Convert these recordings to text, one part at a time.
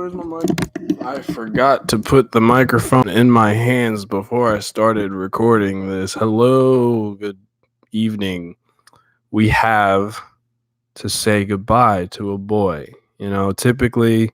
Where's my mic? I forgot to put the microphone in my hands before I started recording this. Hello, good evening. We have to say goodbye to a boy. Typically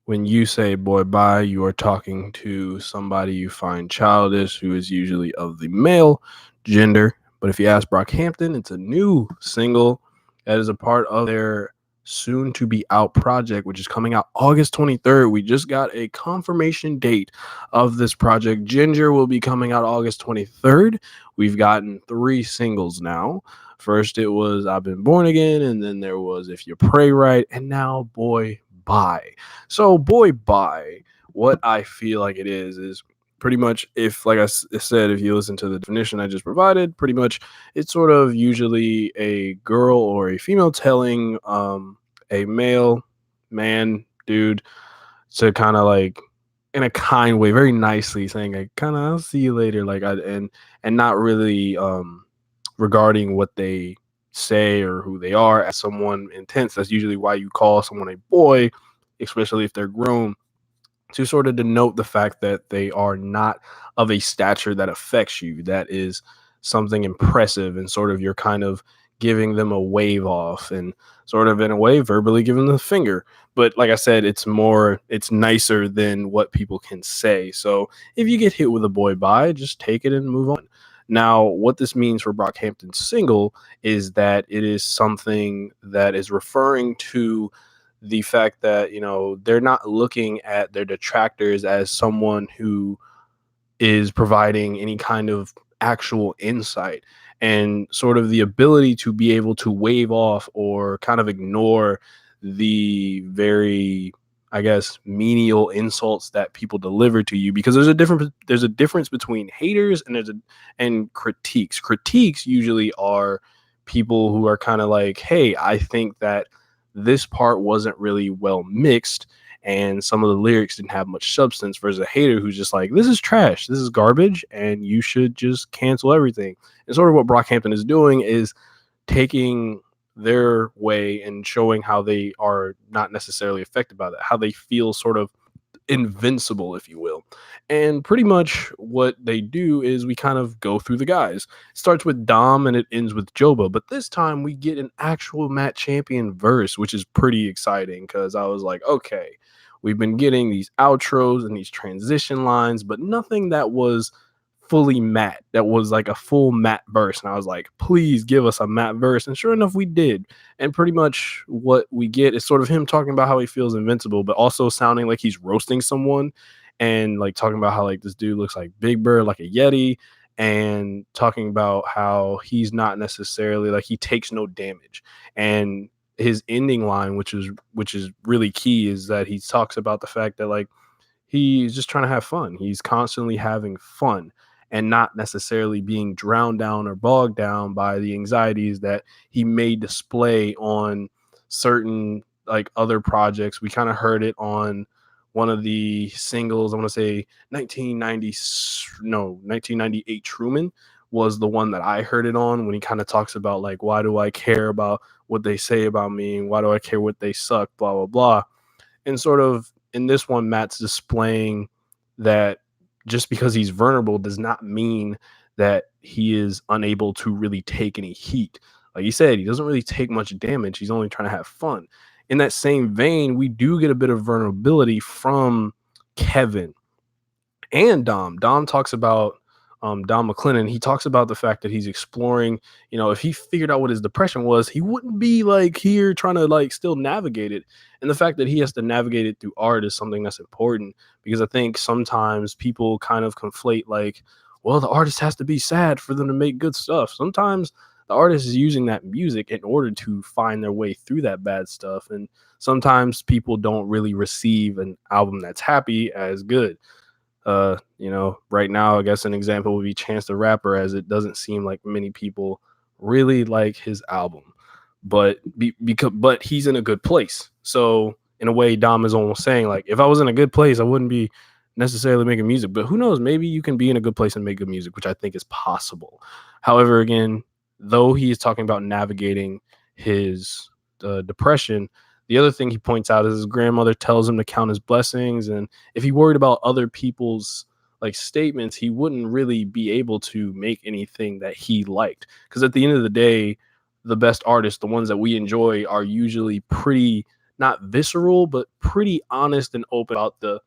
when you say boy bye, you are talking to somebody you find childish who is usually of the male gender. But if you ask Brockhampton, it's a new single that is a part of their soon to be out project, which is coming out August 23rd. We just got a confirmation date of this project. Ginger will be coming out August 23rd. We've gotten 3 singles now. First, it was I've Been Born Again, and then there was If You Pray Right, and now Boy Bye. So, Boy Bye, what I feel like it is pretty much, if, like I said, if you listen to the definition I just provided, pretty much it's sort of usually a girl or a female telling a male man dude to kind of like in a kind way, very nicely saying I kind of I'll see you later, like and not really regarding what they say or who they are as someone intense. That's usually why you call someone a boy, especially if they're grown, to sort of denote the fact that they are not of a stature that affects you, that is something impressive, and sort of you're kind of giving them a wave off and sort of in a way verbally giving them the finger. But like I said, it's nicer than what people can say. So if you get hit with a boy bye, just take it and move on. Now, what this means for Brockhampton's single is that it is something that is referring to the fact that, they're not looking at their detractors as someone who is providing any kind of actual insight, and sort of the ability to be able to wave off or kind of ignore the very, I guess, menial insults that people deliver to you, because there's a difference between haters and critiques. Critiques usually are people who are kind of like, hey, I think that this part wasn't really well mixed and some of the lyrics didn't have much substance, versus a hater who's just like, this is trash, this is garbage, and you should just cancel everything. And sort of what Brockhampton is doing is taking their way and showing how they are not necessarily affected by that, how they feel sort of invincible, if you will. And pretty much what they do is we kind of go through the guys. It starts with Dom and it ends with Joba, but this time we get an actual Matt Champion verse, which is pretty exciting, because I was like, okay, we've been getting these outros and these transition lines, but nothing that was fully Matt, that was like a full Matt verse. And I was like, please give us a Matt verse. And sure enough, we did. And pretty much what we get is sort of him talking about how he feels invincible, but also sounding like he's roasting someone, and like talking about how like this dude looks like Big Bird, like a Yeti, and talking about how he's not necessarily like, he takes no damage. And his ending line, which is really key, is that he talks about the fact that like he's just trying to have fun. He's constantly having fun and not necessarily being drowned down or bogged down by the anxieties that he may display on certain like other projects. We kind of heard it on one of the singles. I want to say 1998 Truman was the one that I heard it on, when he kind of talks about like, why do I care about what they say about me, and why do I care what they suck, blah blah blah. And sort of in this one, Matt's displaying that just because he's vulnerable does not mean that he is unable to really take any heat. Like he said, he doesn't really take much damage. He's only trying to have fun. In that same vein, we do get a bit of vulnerability from Kevin and Dom. Dom talks about Don McClennan. He talks about the fact that he's exploring, if he figured out what his depression was, he wouldn't be like here trying to like still navigate it. And the fact that he has to navigate it through art is something that's important, because I think sometimes people kind of conflate like, well, the artist has to be sad for them to make good stuff. Sometimes the artist is using that music in order to find their way through that bad stuff. And sometimes people don't really receive an album that's happy as good. Right now, I guess an example would be Chance the Rapper, as it doesn't seem like many people really like his album, but but he's in a good place. So in a way, Dom is almost saying like, if I was in a good place, I wouldn't be necessarily making music. But who knows? Maybe you can be in a good place and make good music, which I think is possible. However, again, though he is talking about navigating his depression, The other thing he points out is his grandmother tells him to count his blessings, and if he worried about other people's like statements, he wouldn't really be able to make anything that he liked. Because at the end of the day, the best artists, the ones that we enjoy, are usually pretty not visceral, but pretty honest and open about the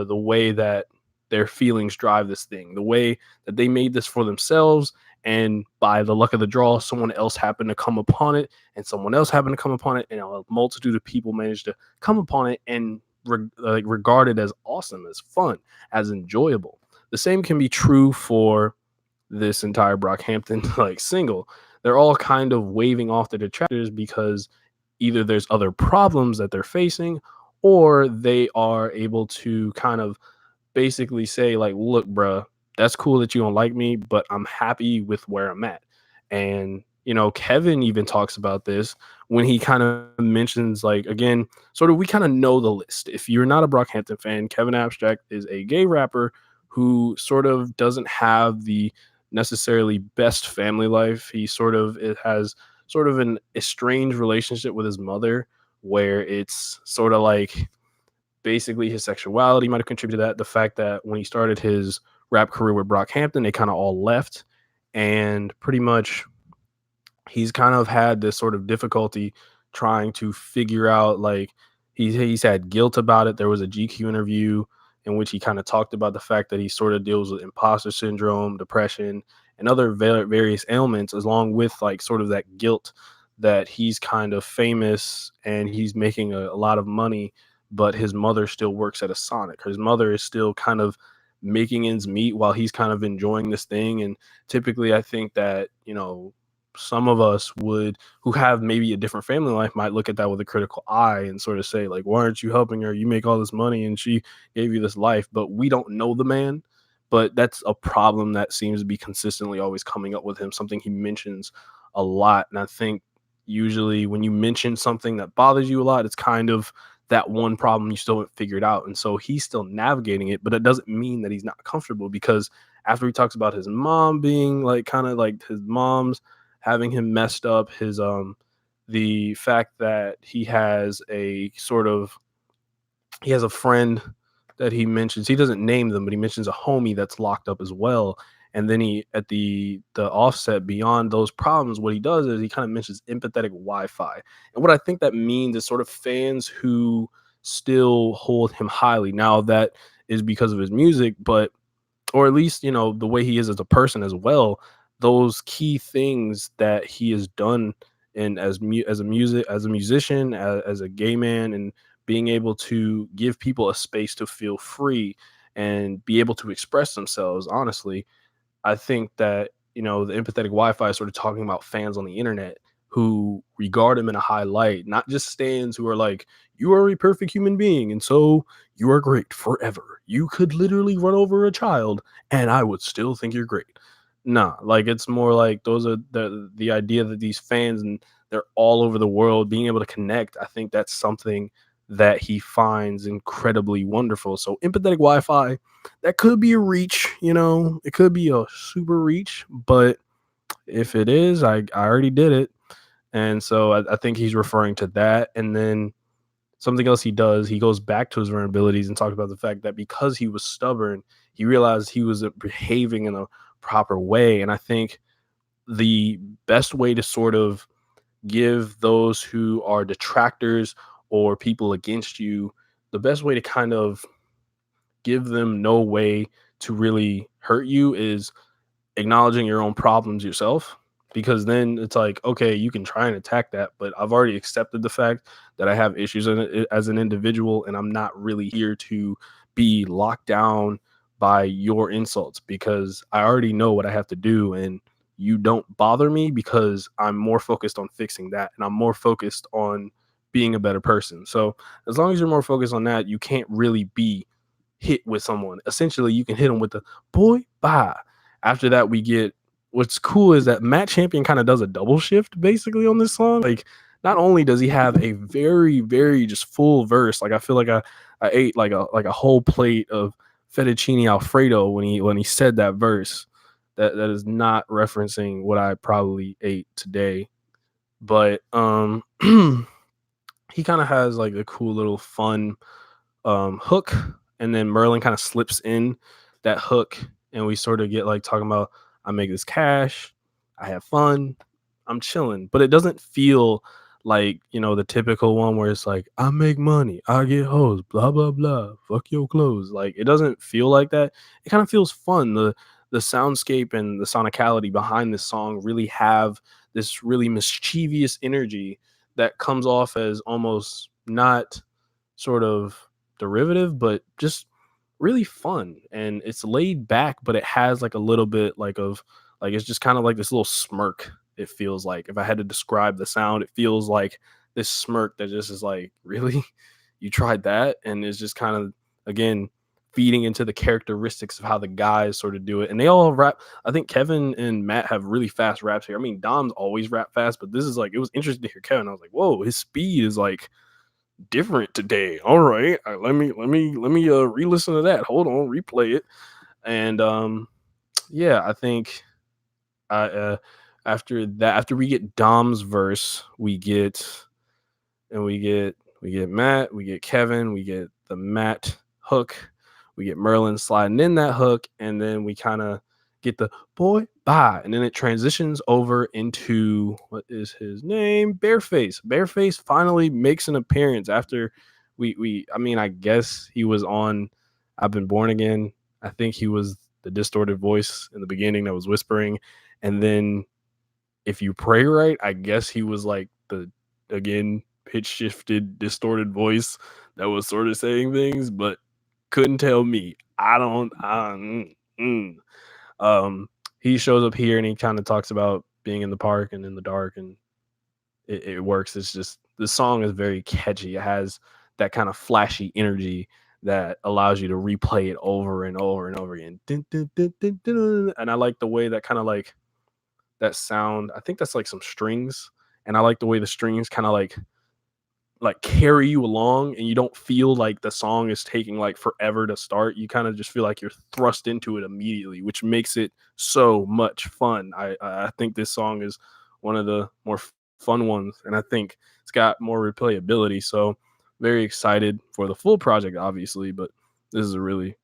way that their feelings drive this thing, the way that they made this for themselves. And by the luck of the draw, someone else happened to come upon it, and someone else happened to come upon it, and a multitude of people managed to come upon it and regard it as awesome, as fun, as enjoyable. The same can be true for this entire Brockhampton like single. They're all kind of waving off the detractors because either there's other problems that they're facing, or they are able to kind of basically say like, look, bruh, that's cool that you don't like me, but I'm happy with where I'm at. And Kevin even talks about this when he kind of mentions, like, again, sort of, we kind of know the list. If you're not a Brockhampton fan, Kevin Abstract is a gay rapper who sort of doesn't have the necessarily best family life. He sort of it has sort of an estranged relationship with his mother, where it's sort of like basically his sexuality might have contributed to that. The fact that when he started his rap career with Brockhampton, they kind of all left, and pretty much he's kind of had this sort of difficulty trying to figure out, like, he's had guilt about it. There was a GQ interview in which he kind of talked about the fact that he sort of deals with imposter syndrome, depression, and other various ailments, along with like sort of that guilt that he's kind of famous and he's making a lot of money, but his mother still works at a Sonic. His mother is still kind of making ends meet while he's kind of enjoying this thing. And typically I think that, some of us would, who have maybe a different family life, might look at that with a critical eye and sort of say, like, why aren't you helping her? You make all this money and she gave you this life. But we don't know the man. But that's a problem that seems to be consistently always coming up with him, something he mentions a lot. And I think usually when you mention something that bothers you a lot, it's kind of that one problem you still haven't figured out. And so he's still navigating it, but it doesn't mean that he's not comfortable, because after he talks about his mom being like kind of like his mom's having him messed up, his the fact that he has a sort of, he has a friend that he mentions, he doesn't name them, but he mentions a homie that's locked up as well. And then he, at the offset beyond those problems, what he does is he kind of mentions empathetic Wi-Fi. And what I think that means is sort of fans who still hold him highly. Now that is because of his music, but, or at least, the way he is as a person as well, those key things that he has done in as a musician, as a gay man, and being able to give people a space to feel free and be able to express themselves honestly. I think that, the empathetic Wi-Fi is sort of talking about fans on the internet who regard him in a high light, not just stands who are like, you are a perfect human being, and so you are great forever. You could literally run over a child and I would still think you're great. Nah, like, it's more like those are the idea that these fans, and they're all over the world, being able to connect. I think that's something that he finds incredibly wonderful. So empathetic Wi-Fi, that could be a reach, it could be a super reach, but if it is, I already did it. And so I think he's referring to that. And then something else he does, he goes back to his vulnerabilities and talks about the fact that because he was stubborn, he realized he was behaving in a proper way. And I think the best way to sort of give those who are detractors or people against you, the best way to kind of give them no way to really hurt you is acknowledging your own problems yourself, because then it's like, okay, you can try and attack that, but I've already accepted the fact that I have issues in it as an individual, and I'm not really here to be locked down by your insults, because I already know what I have to do, and you don't bother me because I'm more focused on fixing that, and I'm more focused on being a better person. So as long as you're more focused on that, you can't really be hit with someone. Essentially, you can hit them with the boy bye. After that, we get, what's cool is that Matt Champion kind of does a double shift basically on this song. Like, not only does he have a very, very just full verse, like I feel like I ate like a whole plate of fettuccine alfredo when he said that verse. That is not referencing what I probably ate today. But he kind of has like a cool little fun hook, and then Merlin kind of slips in that hook, and we sort of get like talking about I make this cash, I have fun, I'm chilling, but it doesn't feel like the typical one where it's like I make money, I get hoes, blah blah blah, fuck your clothes. Like it doesn't feel like that. It kind of feels fun. The soundscape and the sonicality behind this song really have this really mischievous energy that comes off as almost not sort of derivative, but just really fun. And it's laid back, but it has like a little bit like of like it's just kind of like this little smirk. It feels like if I had to describe the sound, it feels like this smirk that just is like, really? You tried that? And it's just kind of again feeding into the characteristics of how the guys sort of do it. And they all rap. I think Kevin and Matt have really fast raps here. I mean, Dom's always rap fast, but this is like it was interesting to hear Kevin. I was like, whoa, his speed is like different today. All right, let me re-listen to that. Hold on, replay it. And yeah, I think after that, after we get Dom's verse, we get Matt, we get Kevin, we get the Matt hook, we get Merlin sliding in that hook, and then we kind of get the boy bye, and then it transitions over into what is his name? Bareface. Bareface finally makes an appearance after we I mean, I guess he was on I've Been Born Again. I think he was the distorted voice in the beginning that was whispering, and then if you pray right, I guess he was like the again pitch shifted, distorted voice that was sort of saying things, but couldn't tell me. I don't. He shows up here and he kind of talks about being in the park and in the dark, and it works. It's just the song is very catchy. It has that kind of flashy energy that allows you to replay it over and over and over again. Dun, dun, dun, dun, dun. And I like the way that kind of like that sound. I think that's like some strings, and I like the way the strings kind of like carry you along, and you don't feel like the song is taking like forever to start. You kind of just feel like you're thrust into it immediately, which makes it so much fun. I think this song is one of the more fun ones, and I think it's got more replayability. So very excited for the full project, obviously, but this is a really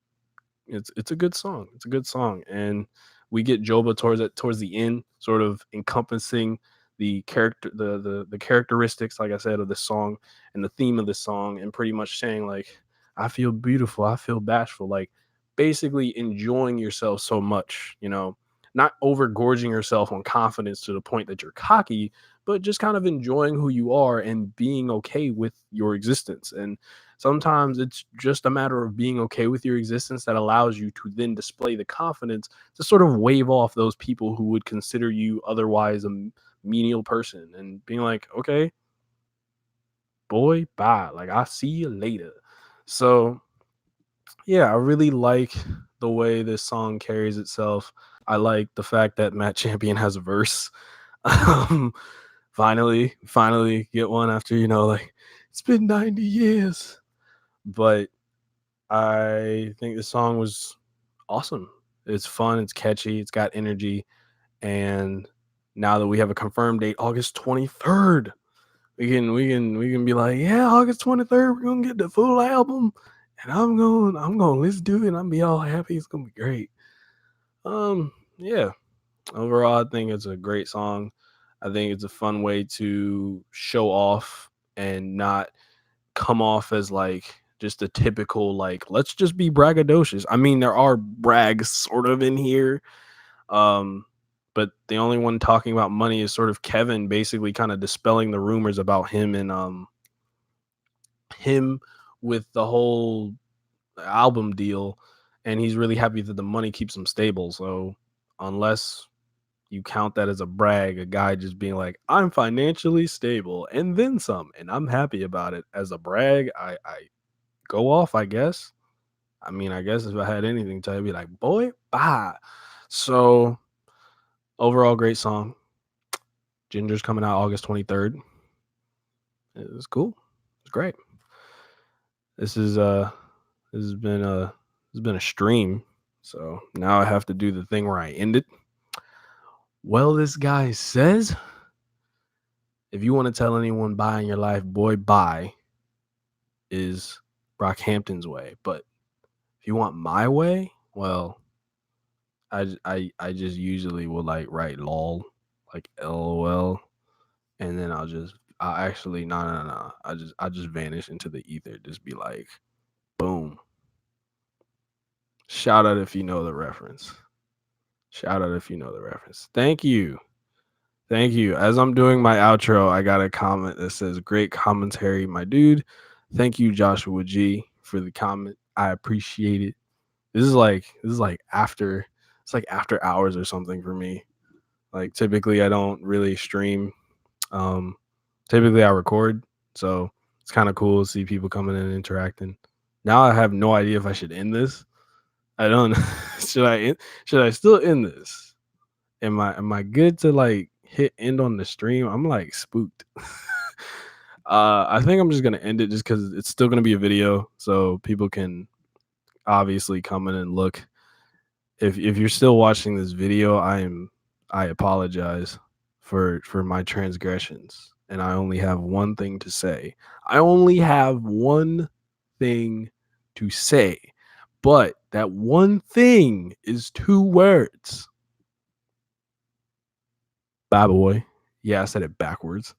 it's a good song. It's a good song, and we get Joba towards the end, sort of encompassing the character, the characteristics, like I said, of the song and the theme of the song, and pretty much saying like, I feel beautiful, I feel bashful, like basically enjoying yourself so much, not overgorging yourself on confidence to the point that you're cocky, but just kind of enjoying who you are and being okay with your existence. And sometimes it's just a matter of being okay with your existence that allows you to then display the confidence to sort of wave off those people who would consider you otherwise a menial person, and being like, okay, boy, bye. Like, I'll see you later. So, yeah, I really like the way this song carries itself. I like the fact that Matt Champion has a verse. um, finally get one after, like, it's been 90 years. But I think the song was awesome. It's fun, it's catchy, it's got energy. And now that we have a confirmed date, August 23rd, we can be like, yeah, August 23rd, we're gonna get the full album, and I'm gonna listen to it and I'm be all happy. It's gonna be great. Yeah. Overall, I think it's a great song. I think it's a fun way to show off and not come off as like just a typical like let's just be braggadocious. I mean, there are brags sort of in here. Um but the only one talking about money is sort of Kevin, basically kind of dispelling the rumors about him and him with the whole album deal, and he's really happy that the money keeps him stable. So unless you count that as a brag, a guy just being like, I'm financially stable and then some, and I'm happy about it, as a brag, I go off, I guess. I mean, I guess if I had anything to, I'd be like, boy, bye. So overall, great song. Ginger's coming out August 23rd. It was cool. It's great. This is this has been a stream. So now I have to do the thing where I end it. Well, this guy says, If you want to tell anyone bye in your life, boy, bye is Brockhampton's way. But if you want my way, well, I just usually will like write lol, like LOL, and then I actually no. I just vanish into the ether. Just be like, boom. Shout out if you know the reference. Shout out if you know the reference. Thank you. Thank you. As I'm doing my outro, I got a comment that says, "Great commentary, my dude." Thank you, Joshua G, for the comment. I appreciate it. This is like after it's like after hours or something for me. Like typically I don't really stream. Um Typically I record, so it's kind of cool to see people coming in and interacting. Now I have no idea if I should end this. I don't should I still end this? Am I good to like hit end on the stream? I'm like spooked. I think I'm just gonna end it just because it's still gonna be a video, so people can obviously come in and look. If you're still watching this video, I apologize for my transgressions, and I only have one thing to say. I only have one thing to say, but that one thing is 2 words. Bye, boy. Yeah, I said it backwards.